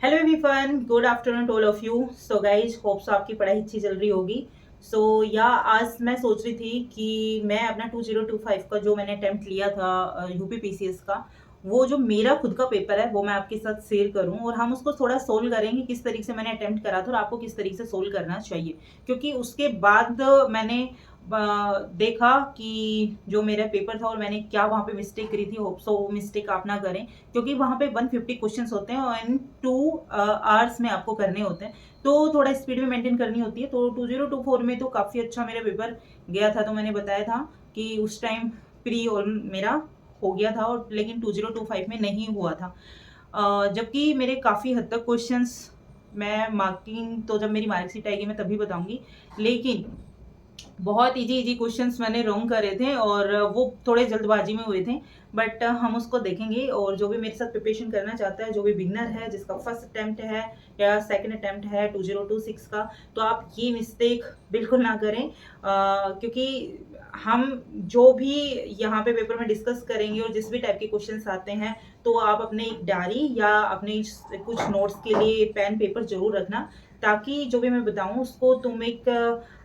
Hello everyone, good afternoon to all of you. So guys, hope so आपकी पढ़ाई अच्छी चल रही होगी। सो आज मैं सोच रही थी कि मैं अपना 2025 का जो मैंने अटेम्प्ट लिया था यूपी पीसीएस का, वो जो मेरा खुद का पेपर है वो मैं आपके साथ शेयर करूं और हम उसको थोड़ा सोल्व करेंगे किस तरीके से मैंने अटेम्प्ट करा था और आपको किस तरीके से सोल्व करना चाहिए। क्योंकि उसके बाद मैंने देखा कि जो मेरा पेपर था और मैंने क्या वहाँ पे मिस्टेक करी थी। होप सो वो मिस्टेक आप ना करें, क्योंकि वहाँ पे 150 क्वेश्चंस होते हैं और इन 2 आवर्स में आपको करने होते हैं, तो थोड़ा स्पीड में मेंटेन करनी होती है। तो 2024 में तो काफ़ी अच्छा मेरा पेपर गया था। तो मैंने बताया था कि उस टाइम प्री और मेरा हो गया था, और लेकिन 2025 में नहीं हुआ था। जबकि मेरे काफ़ी हद तक क्वेश्चंस, मैं मार्किंग तो जब मेरी मार्कशीट आएगी मैं तभी बताऊंगी, लेकिन बहुत इजी इजी क्वेश्चंस मैंने रॉन्ग करे थे और वो थोड़े जल्दबाजी में हुए थे। बट हम उसको देखेंगे, और जो भी मेरे साथ प्रिपरेशन करना चाहता है, जो भी बिगनर है, जिसका फर्स्ट अटेम्प्ट है या सेकंड अटेम्प्ट है 2026 का, तो आप ये मिस्टेक बिल्कुल ना करें। क्योंकि हम जो भी यहाँ पे पेपर में डिस्कस करेंगे और जिस भी टाइप के क्वेश्चंस आते हैं, तो आप अपने एक डायरी या अपने कुछ नोट्स के लिए पेन पेपर जरूर रखना, ताकि जो भी मैं बताऊं उसको तुम एक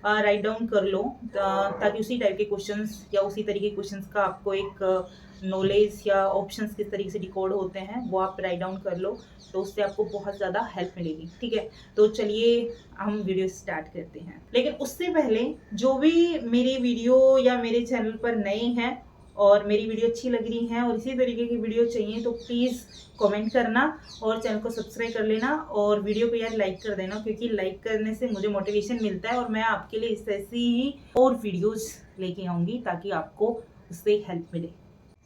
राइट डाउन कर लो, ताकि उसी टाइप के क्वेश्चंस या उसी तरीके के क्वेश्चंस का आपको एक नॉलेज या ऑप्शंस किस तरीके से डिकोड होते हैं वो आप राइट डाउन कर लो। तो उससे आपको बहुत ज़्यादा हेल्प मिलेगी। ठीक है, तो चलिए हम वीडियो स्टार्ट करते हैं। लेकिन उससे पहले, जो भी मेरी वीडियो या मेरे चैनल पर नए हैं और मेरी वीडियो अच्छी लग रही है और इसी तरीके की वीडियो चाहिए, तो प्लीज़ कमेंट करना और चैनल को सब्सक्राइब कर लेना और वीडियो को यार लाइक कर देना, क्योंकि लाइक करने से मुझे मोटिवेशन मिलता है और मैं आपके लिए इस ऐसी ही और वीडियोस लेके आऊँगी ताकि आपको उससे हेल्प मिले।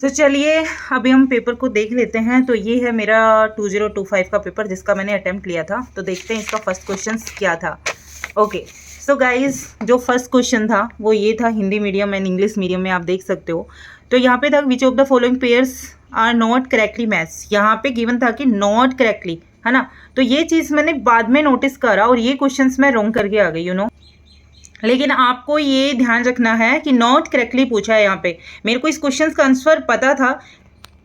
तो चलिए अभी हम पेपर को देख लेते हैं। तो ये है मेरा 2025 का पेपर जिसका मैंने अटेम्प्ट लिया था। तो देखते हैं इसका फर्स्ट क्वेश्चन क्या था। ओके, सो गाइज, जो फर्स्ट क्वेश्चन था वो ये था, Hindi medium and English medium में आप देख सकते हो। तो यहाँ पे था which of the following pairs are not correctly match. यहाँ पे गिवन था कि नॉट करेक्टली, है ना। तो ये चीज़ मैंने बाद में नोटिस करा और ये क्वेश्चंस मैं रॉन्ग करके आ गई, यू नो। लेकिन आपको ये ध्यान रखना है कि नॉट करेक्टली पूछा है यहाँ पे। मेरे को इस क्वेश्चन का आंसर पता था।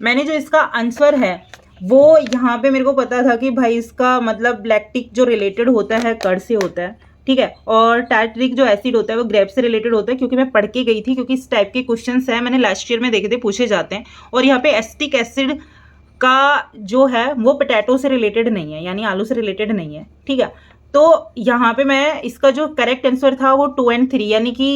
मैंने जो इसका आंसर है वो यहाँ पे मेरे को पता था कि भाई इसका मतलब लैक्टिक जो रिलेटेड होता है कर्ड से होता है, ठीक है, और टार्टरिक जो एसिड होता है वो ग्रेप से रिलेटेड होता है, क्योंकि मैं पढ़ के गई थी, क्योंकि इस टाइप के क्वेश्चंस हैं, मैंने लास्ट ईयर में देखे थे, पूछे जाते हैं। और यहाँ पे एसिटिक एसिड का जो है वो पोटैटो से रिलेटेड नहीं है, यानी आलू से रिलेटेड नहीं है, ठीक है। तो यहाँ पे मैं इसका जो करेक्ट आंसर था वो 2 और 3,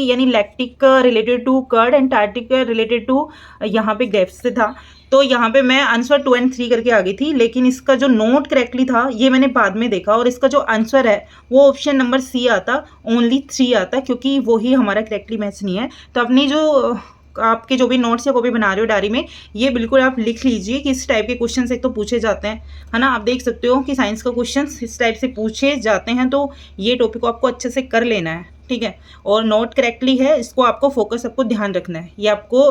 यानी lactic related to curd and tartaric related to यहाँ पे ग्रेप्स से था। तो यहाँ पे मैं आंसर 2 और 3 करके आ गई थी, लेकिन इसका जो नोट करेक्टली था ये मैंने बाद में देखा, और इसका जो आंसर है वो ऑप्शन नंबर सी आता, ओनली 3 आता, क्योंकि वही हमारा करेक्टली मैच नहीं है। तो अपनी जो आपके जो भी नोट्स या कॉपी बना रहे हो डायरी में, ये बिल्कुल आप लिख लीजिए कि इस टाइप के क्वेश्चन एक तो पूछे जाते हैं, है ना। आप देख सकते हो कि साइंस का क्वेश्चन इस टाइप से पूछे जाते हैं, तो ये टॉपिक को आपको अच्छे से कर लेना है, ठीक है। और नोट करेक्टली है, इसको आपको फोकस, आपको ध्यान रखना है, ये आपको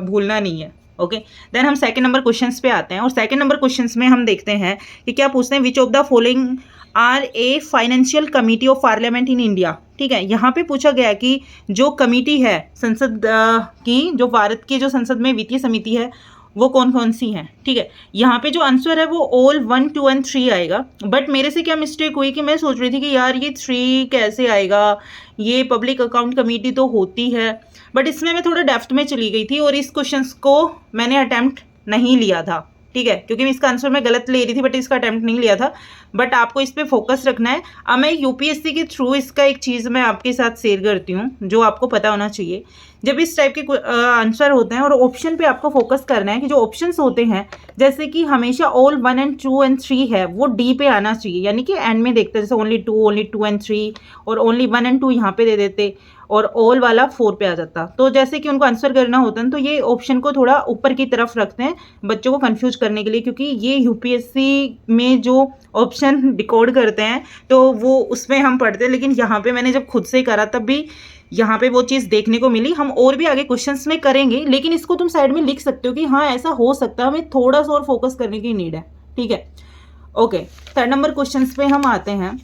भूलना नहीं है। ओके, देन हम सेकंड नंबर क्वेश्चंस पे आते हैं, और सेकंड नंबर क्वेश्चंस में हम देखते हैं कि क्या पूछते हैं, which of the following are a financial committee of parliament in India. ठीक है, यहाँ पे पूछा गया कि जो कमिटी है संसद की, जो भारत की जो संसद में वित्तीय समिति है, वो कौन कौन सी हैं। ठीक है, यहाँ पे जो आंसर है वो ऑल 1, 2 और 3 आएगा। बट मेरे से क्या मिस्टेक हुई कि मैं सोच रही थी कि यार ये 3 कैसे आएगा, ये पब्लिक अकाउंट कमेटी तो होती है। बट इसमें मैं थोड़ा डेप्थ में चली गई थी और इस क्वेश्चन को मैंने अटैम्प्ट नहीं लिया था, ठीक है, क्योंकि इसका आंसर मैं गलत ले रही थी, बट इसका अटैम्प्ट नहीं लिया था। बट आपको इस पर फोकस रखना है। अब मैं यूपीएससी के थ्रू इसका एक चीज़ मैं आपके साथ शेयर करती हूँ जो आपको पता होना चाहिए। जब इस टाइप के आंसर होते हैं और ऑप्शन पे आपको फोकस करना है कि जो ऑप्शंस होते हैं, जैसे कि हमेशा ऑल 1 और 2 और 3 है वो डी पे आना चाहिए, यानी कि एंड में देखते हैं, जैसे ओनली 2 और 3 और ओनली 1 और 2 यहाँ पे दे देते और ऑल वाला 4 पे आ जाता। तो जैसे कि उनको आंसर करना होता है, तो ये ऑप्शन को थोड़ा ऊपर की तरफ रखते हैं बच्चों को कंफ्यूज करने के लिए, क्योंकि ये यूपीएससी में जो ऑप्शन डिकोड करते हैं तो वो उसमें हम पढ़ते हैं, लेकिन यहाँ पे मैंने जब खुद से करा तब भी यहाँ पे वो चीज़ देखने को मिली। हम और भी आगे क्वेश्चंस में करेंगे, लेकिन इसको तुम साइड में लिख सकते हो कि हाँ ऐसा हो सकता है, हमें थोड़ा सा और फोकस करने की नीड है, ठीक है। ओके, थर्ड नंबर क्वेश्चंस पे हम आते हैं,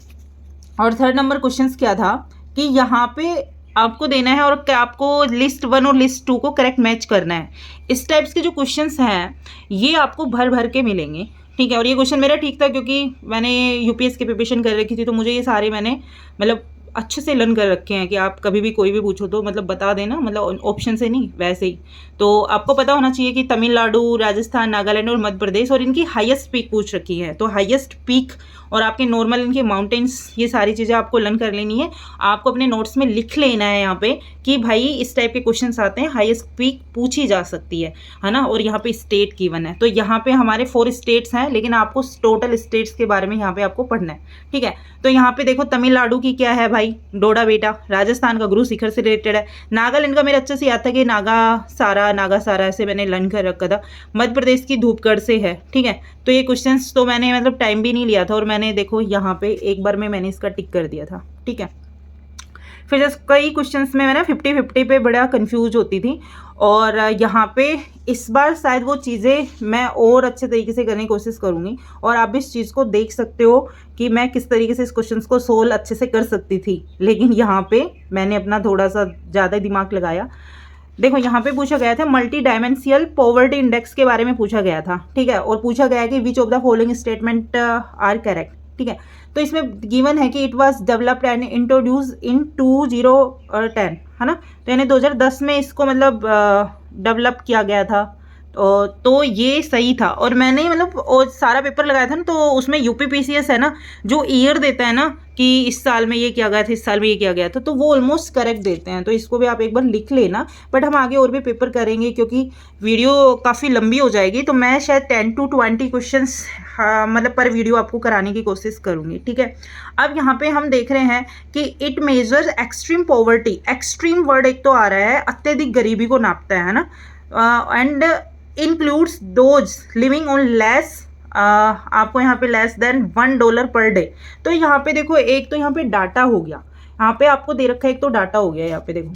और थर्ड नंबर क्वेश्चंस क्या था कि यहाँ पे आपको देना है और क्या आपको लिस्ट 1 और लिस्ट 2 को करेक्ट मैच करना है। इस टाइप्स के जो क्वेश्चंस हैं ये आपको भर भर के मिलेंगे। ठीक है। और ये क्वेश्चन मेरा ठीक था क्योंकि मैंने यूपीएस की प्रिपरेशन कर रखी थी, तो मुझे ये सारे मैंने मतलब अच्छे से लर्न कर रखे हैं कि आप कभी भी कोई भी पूछो तो मतलब बता देना, मतलब ऑप्शन से नहीं वैसे ही। तो आपको पता होना चाहिए कि तमिलनाडु, राजस्थान, नागालैंड और मध्य प्रदेश और इनकी हाईएस्ट पीक पूछ रखी है। तो हाईएस्ट पीक और आपके नॉर्मल इनके माउंटेन्स, ये सारी चीज़ें आपको लर्न कर लेनी है। आपको अपने नोट्स में लिख लेना है यहाँ पे कि भाई इस टाइप के क्वेश्चंस आते हैं, हाईएस्ट पीक पूछी जा सकती है ना। और यहाँ पे स्टेट गिवन है, तो यहाँ पे हमारे 4 स्टेट्स हैं, लेकिन आपको टोटल स्टेट्स के बारे में यहाँ पे आपको पढ़ना है, ठीक है। तो यहाँ पे देखो तमिलनाडु की क्या है भाई, डोडा बेटा। राजस्थान का गुरु शिखर से रिलेटेड है। नागालैंड का मेरे अच्छे से याद था कि नागा सारा ऐसे मैंने लर्न कर रखा था। मध्य प्रदेश की धूपगढ़ से है, ठीक है। तो ये क्वेश्चंस तो मैंने मतलब टाइम भी नहीं लिया था और मैंने देखो यहाँ पे एक बार में मैंने इसका टिक कर दिया था, ठीक है। फिर जस्ट कई क्वेश्चंस में मैं ना 50-50 पे बड़ा कंफ्यूज होती थी, और यहाँ पे इस बार शायद वो चीज़ें मैं और अच्छे तरीके से करने की कोशिश करूँगी, और आप भी इस चीज़ को देख सकते हो कि मैं किस तरीके से इस क्वेश्चन को सोल्व अच्छे से कर सकती थी। लेकिन यहाँ पे मैंने अपना थोड़ा सा ज़्यादा दिमाग लगाया। देखो यहाँ पे पूछा गया था मल्टी डायमेंशियल पॉवर्टी इंडेक्स के बारे में पूछा गया था, ठीक है। और पूछा गया कि which of the following statement are correct, ठीक है। तो इसमें गिवन है कि it was developed and introduce in 2010, है ना। तो यानी 2010 में इसको मतलब डेवलप किया गया था। तो ये सही था। और मैंने मतलब और सारा पेपर लगाया था ना, तो उसमें यूपीपीसीएस है ना, जो ईयर देता है ना कि इस साल में ये किया गया था, इस साल में ये किया गया था, तो वो ऑलमोस्ट करेक्ट देते हैं। तो इसको भी आप एक बार लिख लेना। बट हम आगे और भी पेपर करेंगे क्योंकि वीडियो काफ़ी लंबी हो जाएगी, तो मैं शायद 10 to 20 क्वेश्चंस मतलब पर वीडियो आपको कराने की कोशिश करूँगी, ठीक है। अब यहाँ पे हम देख रहे हैं कि it measures extreme poverty. Extreme word एक तो आ रहा है, अत्यधिक गरीबी को नापता है ना। And includes those living on less, आपको यहाँ पे लेस देन $1 पर डे। तो यहाँ पे देखो एक तो यहाँ पे डाटा हो गया, यहाँ पे आपको दे रखा है एक तो डाटा हो गया। यहाँ पे देखो,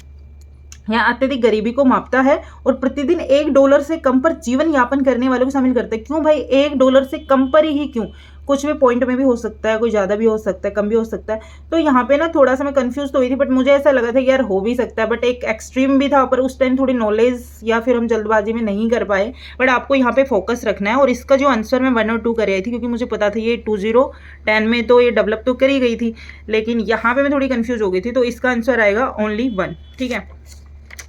यहाँ अत्यधिक गरीबी को मापता है और प्रतिदिन $1 से कम पर जीवन यापन करने वालों को शामिल करता है। क्यों भाई $1 से कम पर ही क्यों? कुछ भी पॉइंट में भी हो सकता है, कोई ज़्यादा भी हो सकता है, कम भी हो सकता है। तो यहाँ पे ना थोड़ा सा मैं कंफ्यूज तो हुई थी, बट मुझे ऐसा लगा था कि यार हो भी सकता है, बट एक एक्सट्रीम भी था। पर उस टाइम थोड़ी नॉलेज या फिर हम जल्दबाजी में नहीं कर पाए। बट आपको यहाँ पे फोकस रखना है। और इसका जो आंसर मैं 1 और 2 कर आई थी, क्योंकि मुझे पता था ये 2010 में तो ये डेवलप तो करी गई थी, लेकिन यहाँ पे मैं थोड़ी कंफ्यूज हो गई थी। तो इसका आंसर आएगा ओनली 1, ठीक है।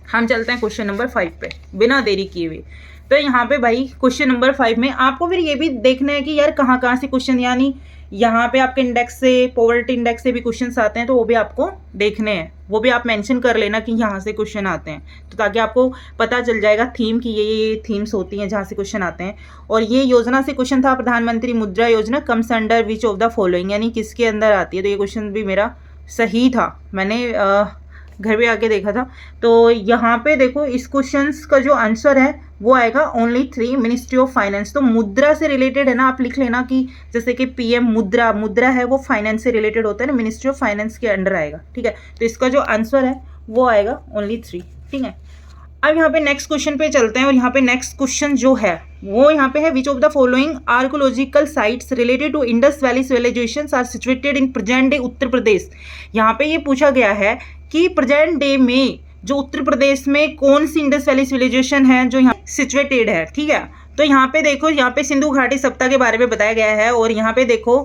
हम चलते हैं क्वेश्चन नंबर 5 पे बिना देरी किए हुए। तो यहाँ पे भाई क्वेश्चन नंबर 5 में आपको फिर ये भी देखना है कि यार कहाँ कहाँ से क्वेश्चन, यानी यहाँ पे आपके इंडेक्स से, पॉवर्टी इंडेक्स से भी क्वेश्चंस आते हैं, तो वो भी आपको देखने हैं। वो भी आप मेंशन कर लेना कि यहाँ से क्वेश्चन आते हैं, तो ताकि आपको पता चल जाएगा थीम की ये थीम्स होती हैं जहाँ से क्वेश्चन आते हैं। और ये योजना से क्वेश्चन था, प्रधानमंत्री मुद्रा योजना comes under which of the following, यानी किसके अंदर आती है। तो ये क्वेश्चन भी मेरा सही था, मैंने घर पे आके देखा था। तो यहाँ पे देखो इस क्वेश्चन का जो आंसर है वो आएगा ओनली 3, मिनिस्ट्री ऑफ फाइनेंस। तो मुद्रा से रिलेटेड है ना, आप लिख लेना कि जैसे कि पीएम मुद्रा, मुद्रा है वो फाइनेंस से रिलेटेड होता है ना, मिनिस्ट्री ऑफ फाइनेंस के अंडर आएगा, ठीक है। तो इसका जो आंसर है वो आएगा ओनली 3, ठीक है। अब यहाँ पे नेक्स्ट क्वेश्चन पे चलते हैं। और यहाँ पे नेक्स्ट क्वेश्चन जो है वो यहाँ पे है, which of the following archaeological sites related to Indus Valley civilisations are situated in present day Uttar Pradesh. यहाँ पे ये पूछा गया है कि प्रेजेंट डे में जो उत्तर प्रदेश में कौन सी इंडस वैली सिविलाइजेशन है जो यहाँ सिचुएटेड है, ठीक है। तो यहाँ पे देखो, यहाँ पे सिंधु घाटी सप्ताह के बारे में बताया गया है। और यहाँ पे देखो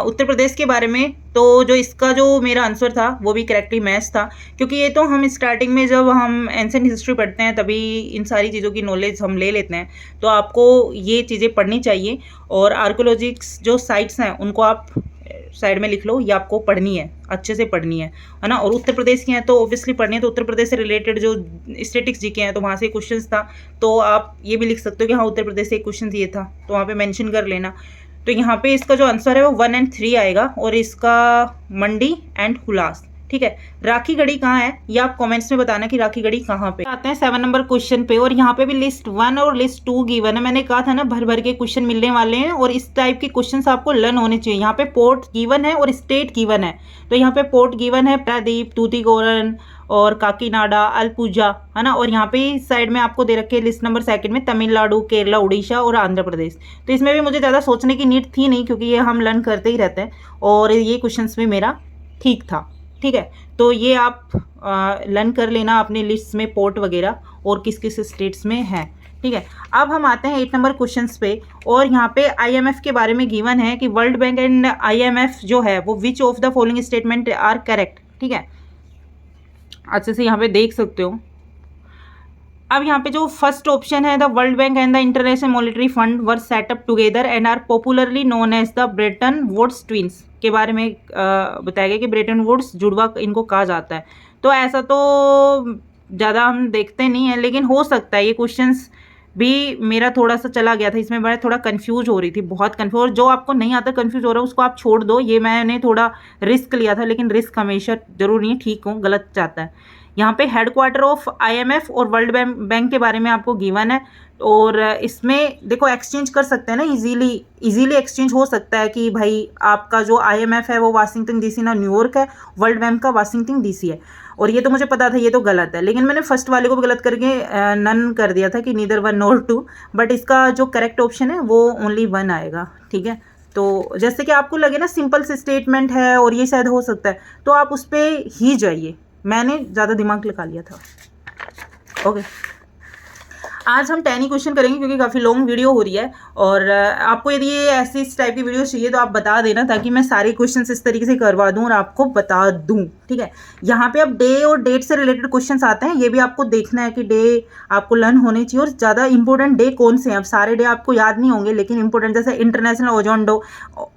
उत्तर प्रदेश के बारे में, तो जो इसका जो मेरा आंसर था वो भी करेक्टली मैच था, क्योंकि ये तो हम स्टार्टिंग में जब हम एंशिएंट हिस्ट्री पढ़ते हैं तभी इन सारी चीज़ों की नॉलेज हम ले लेते हैं। तो आपको ये चीज़ें पढ़नी चाहिए। और आर्कोलॉजिक्स जो साइट्स हैं उनको आप साइड में लिख लो, ये आपको पढ़नी है, अच्छे से पढ़नी है ना। और उत्तर प्रदेश की हैं तो ऑब्वियसली पढ़नी है। तो उत्तर प्रदेश से रिलेटेड जो स्टैटिक्स जीके हैं तो वहाँ से क्वेश्चन था, तो आप ये भी लिख सकते हो कि हाँ उत्तर प्रदेश से एक क्वेश्चन ये था, तो वहाँ पे मेंशन कर लेना। तो यहाँ पे इसका जो आंसर है वो 1 और 3 आएगा, और इसका मंडी एंड हुलास, ठीक है। राखी गढ़ी कहाँ है ये आप कमेंट्स में बताना कि राखी गढ़ी कहाँ पे। आते हैं 7 नंबर क्वेश्चन पे। और यहाँ पे भी लिस्ट 1 और लिस्ट 2 गिवन है। मैंने कहा था ना भर भर के क्वेश्चन मिलने वाले हैं, और इस टाइप के क्वेश्चंस आपको लर्न होने चाहिए। यहाँ पे पोर्ट गिवन है और स्टेट गिवन है। तो यहाँ पे पोर्ट गिवन है प्रादीप, तूतीकोरन और काकीनाडा, अलपुजा, है ना। और यहाँ पे साइड में आपको दे रखे लिस्ट नंबर 2 में तमिलनाडु, केरला, उड़ीसा और आंध्र प्रदेश। तो इसमें भी मुझे ज़्यादा सोचने की नीड थी नहीं, क्योंकि ये हम लर्न करते ही रहते हैं। और ये क्वेश्चन भी मेरा ठीक था, ठीक है। तो ये आप लर्न कर लेना अपनी लिस्ट में पोर्ट वगैरह और किस किस स्टेट्स में है, ठीक है। अब हम आते हैं 8 नंबर क्वेश्चन पे, और यहाँ पे IMF के बारे में गिवन है कि वर्ल्ड बैंक एंड IMF जो है वो which of the following statement are correct. ठीक है, अच्छे से यहाँ पे देख सकते हो। अब यहाँ पे जो फर्स्ट ऑप्शन है, the world bank and the international monetary fund were set up together and are popularly known as the Bretton Woods twins के बारे में बताया गया कि ब्रेटन वुड्स जुड़वा इनको कहा जाता है। तो ऐसा तो ज़्यादा हम देखते नहीं है, लेकिन हो सकता है ये क्वेश्चंस भी मेरा थोड़ा सा चला गया था इसमें, मैं थोड़ा कंफ्यूज हो रही थी, बहुत कंफ्यूज। और जो आपको नहीं आता कंफ्यूज हो रहा है उसको आप छोड़ दो, ये मैंने थोड़ा रिस्क लिया था, लेकिन रिस्क हमेशा जरूर नहीं ठीक हो, गलत जाता है। यहाँ पे हेडक्वार्टर ऑफ IMF और वर्ल्ड बैंक के बारे में आपको गिवन है, और इसमें देखो एक्सचेंज कर सकते हैं ना, इजीली एक्सचेंज हो सकता है कि भाई आपका जो IMF है वो वाशिंगटन DC ना न्यूयॉर्क है, वर्ल्ड बैंक का वाशिंगटन DC है। और ये तो मुझे पता था ये तो गलत है, लेकिन मैंने फर्स्ट वाले को भी गलत करके नन कर दिया था कि नीदर 1 नॉर 2, बट इसका जो करेक्ट ऑप्शन है वो ओनली 1 आएगा। ठीक है, तो जैसे कि आपको लगे ना सिंपल से स्टेटमेंट है और ये शायद हो सकता है, तो आप उस पर ही जाइए, मैंने ज़्यादा दिमाग लगा लिया था। ओके, आज हम 10 ही क्वेश्चन करेंगे क्योंकि काफ़ी लॉन्ग वीडियो हो रही है, और आपको यदि ये ऐसी इस टाइप की वीडियो चाहिए तो आप बता देना, ताकि मैं सारे क्वेश्चंस इस तरीके से करवा दूं और आपको बता दूं। ठीक है, यहाँ पे अब डे और डेट से रिलेटेड क्वेश्चंस आते हैं, ये भी आपको देखना है कि डे आपको लर्न होने चाहिए, और ज़्यादा इंपॉर्टेंट डे कौन से हैं। अब सारे डे आपको याद नहीं होंगे, लेकिन इंपॉर्टेंट जैसे इंटरनेशनल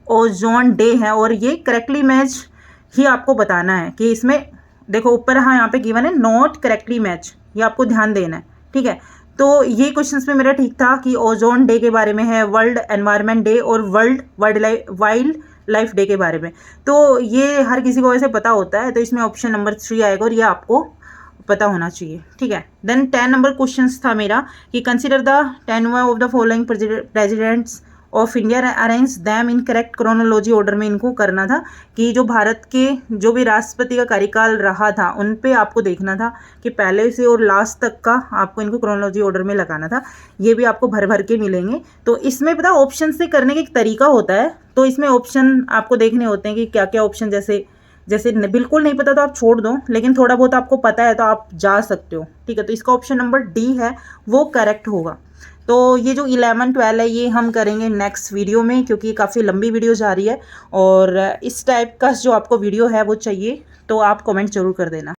ओजोन डे है, और ये करेक्टली मैच ही आपको बताना है कि इसमें देखो ऊपर, हाँ यहाँ पे गिवन है नॉट करेक्टली मैच, ये आपको ध्यान देना है। ठीक है, तो ये क्वेश्चंस में मेरा ठीक था कि ओजोन डे के बारे में है, वर्ल्ड एनवायरनमेंट डे और वर्ल्ड वाइल्ड लाइफ डे के बारे में, तो ये हर किसी को वैसे पता होता है, तो इसमें ऑप्शन नंबर 3 आएगा, और ये आपको पता होना चाहिए। ठीक है, देन 10 नंबर क्वेश्चंस था मेरा कि consider the 10 of the following presidents of India arrange them in correct chronology order में इनको करना था, कि जो भारत के जो भी राष्ट्रपति का कार्यकाल रहा था उन पे आपको देखना था कि पहले से और लास्ट तक का आपको इनको क्रोनोलॉजी ऑर्डर में लगाना था। ये भी आपको भर भर के मिलेंगे। तो इसमें पता ऑप्शन से करने का एक तरीका होता है, तो इसमें ऑप्शन आपको देखने होते हैं कि क्या क्या ऑप्शन, जैसे बिल्कुल नहीं पता तो आप छोड़ दो, लेकिन थोड़ा बहुत आपको पता है तो आप जा सकते हो। ठीक है, तो इसका ऑप्शन नंबर D है वो करेक्ट होगा। तो ये जो 11, 12 है ये हम करेंगे नेक्स्ट वीडियो में, क्योंकि काफ़ी लंबी वीडियो जा रही है, और इस टाइप का जो आपको वीडियो है वो चाहिए तो आप कमेंट जरूर कर देना।